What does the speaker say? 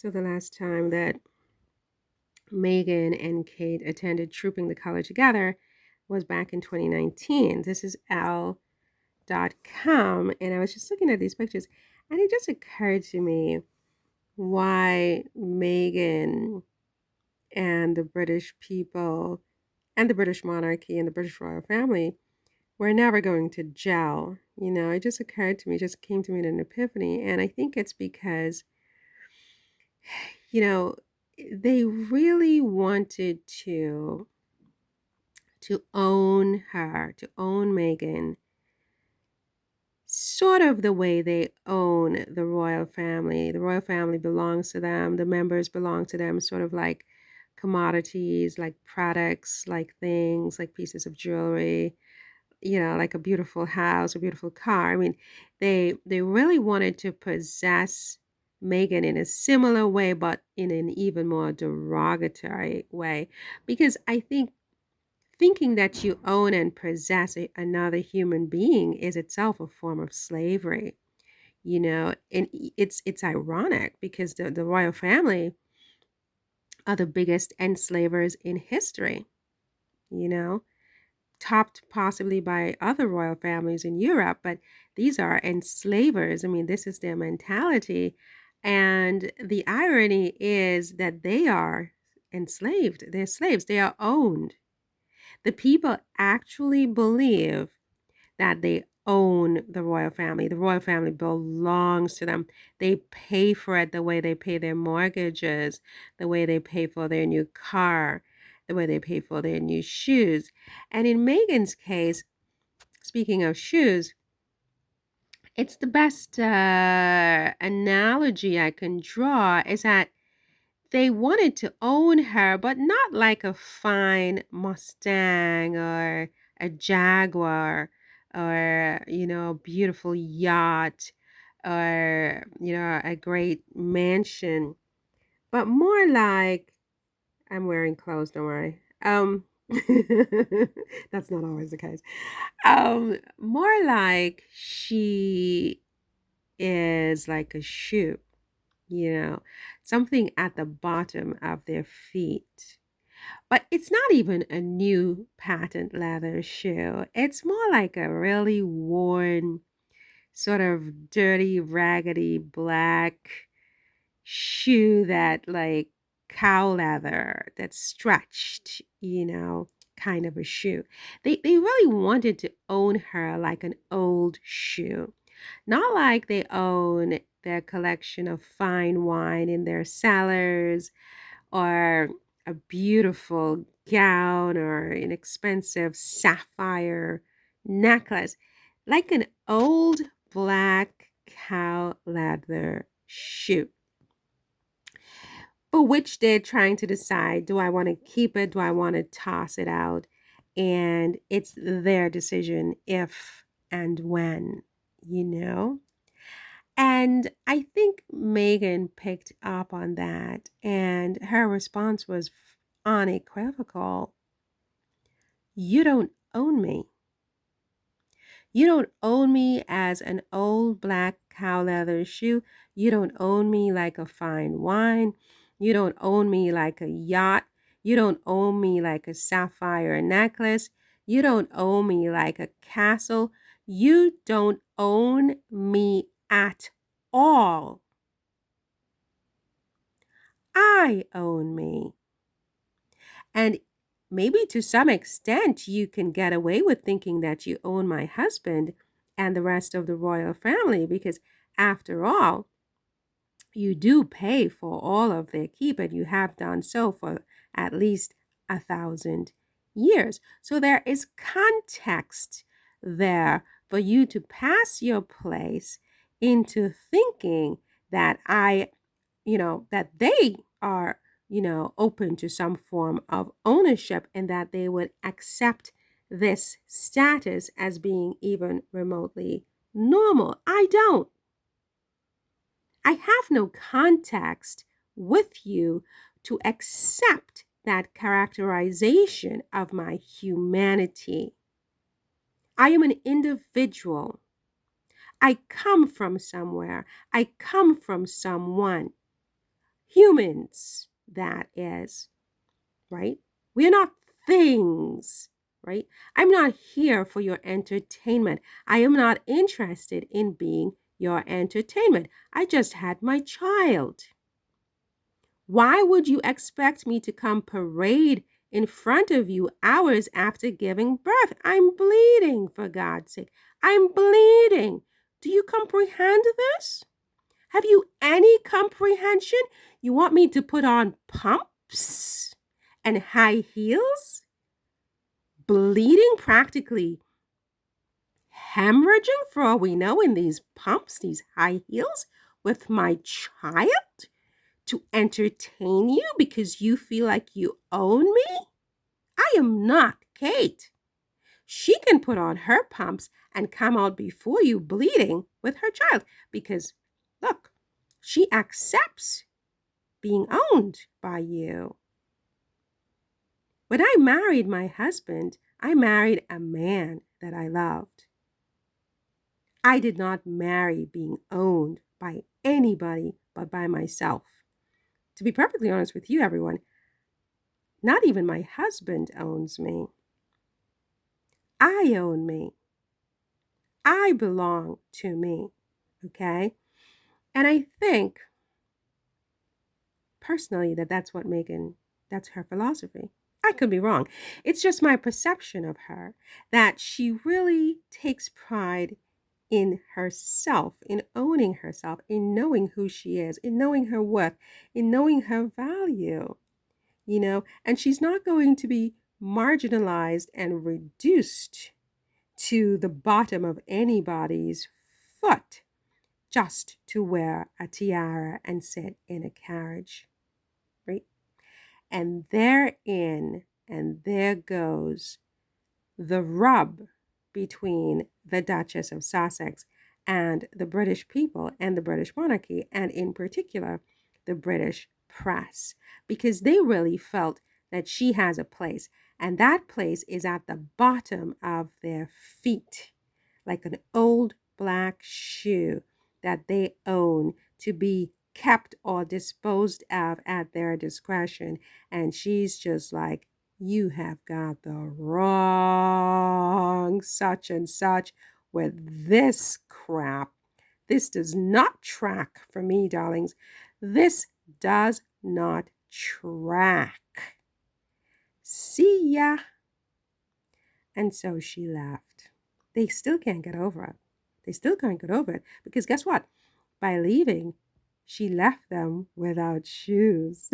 So the last time that Megan and Kate attended Trooping the Color together was back in 2019. This is Elle.com, and I was just looking at these pictures, and it just occurred to me why Megan and the British people and the British monarchy and the British royal family were never going to gel. It just occurred to me, it just came to me in an epiphany, and I think it's because you know, they really wanted to own her, to own Meghan, sort of the way they own the royal family. The royal family belongs to them, the members belong to them, sort of like commodities, like products, like things, like pieces of jewelry, like a beautiful house, a beautiful car. I mean, they really wanted to possess Megan in a similar way, but in an even more derogatory way. Because I think thinking that you own and possess another human being is itself a form of slavery. And it's ironic because the royal family are the biggest enslavers in history. You know, topped possibly by other royal families in Europe, but these are enslavers. I mean, this is their mentality. And the irony is that they are enslaved. They're slaves. They are owned. The people actually believe that they own the royal family. The royal family belongs to them. They pay for it the way they pay their mortgages, the way they pay for their new car, the way they pay for their new shoes. And in Megan's case, speaking of shoes, it's the best analogy I can draw is that they wanted to own her, but not like a fine Mustang or a Jaguar or, a beautiful yacht or, a great mansion, but more like I'm wearing clothes, don't worry. That's not always the case. More like she is like a shoe, you know, something at the bottom of their feet. But it's not even a new patent leather shoe. It's more like a really worn, sort of dirty, raggedy black shoe that like cow leather that's stretched, kind of a shoe. They really wanted to own her like an old shoe. Not like they own their collection of fine wine in their cellars or a beautiful gown or an expensive sapphire necklace. Like an old black cow leather shoe for which they're trying to decide, do I want to keep it? Do I want to toss it out? And it's their decision if and when, you know? And I think Megan picked up on that, and her response was unequivocal. You don't own me. You don't own me as an old black cow leather shoe. You don't own me like a fine wine. You don't own me like a yacht. You don't own me like a sapphire necklace. You don't own me like a castle. You don't own me at all. I own me. And maybe to some extent, you can get away with thinking that you own my husband and the rest of the royal family, because after all, you do pay for all of their keep, and you have done so for at least 1,000 years. So there is context there for you to pass your place into thinking that that they are, open to some form of ownership and that they would accept this status as being even remotely normal. I don't. I have no context with you to accept that characterization of my humanity. I am an individual. I come from somewhere. I come from someone. Humans, that is, right? We're not things, right? I'm not here for your entertainment. I am not interested in being your entertainment. I just had my child. Why would you expect me to come parade in front of you hours after giving birth? I'm bleeding, for God's sake. I'm bleeding. Do you comprehend this? Have you any comprehension? You want me to put on pumps and high heels? Bleeding, practically hemorrhaging for all we know in these pumps, these high heels, with my child to entertain you because you feel like you own me? I am not Kate. She can put on her pumps and come out before you bleeding with her child because, look, she accepts being owned by you. When I married my husband, I married a man that I loved. I did not marry being owned by anybody but by myself. To be perfectly honest with you, everyone, not even my husband owns me. I own me. I belong to me. Okay? And I think personally that's what Megan, that's her philosophy. I could be wrong. It's just my perception of her that she really takes pride in herself, in owning herself, in knowing who she is, in knowing her worth, in knowing her value, and she's not going to be marginalized and reduced to the bottom of anybody's foot just to wear a tiara and sit in a carriage, right? And therein, and there goes the rub between the Duchess of Sussex and the British people and the British monarchy, and in particular, the British press, because they really felt that she has a place, and that place is at the bottom of their feet, like an old black shoe that they own to be kept or disposed of at their discretion. And she's just like, you have got the wrong such and such with this crap. This does not track for me, darlings. This does not track. See ya. And so she left. They still can't get over it. They still can't get over it because guess what? By leaving, she left them without shoes.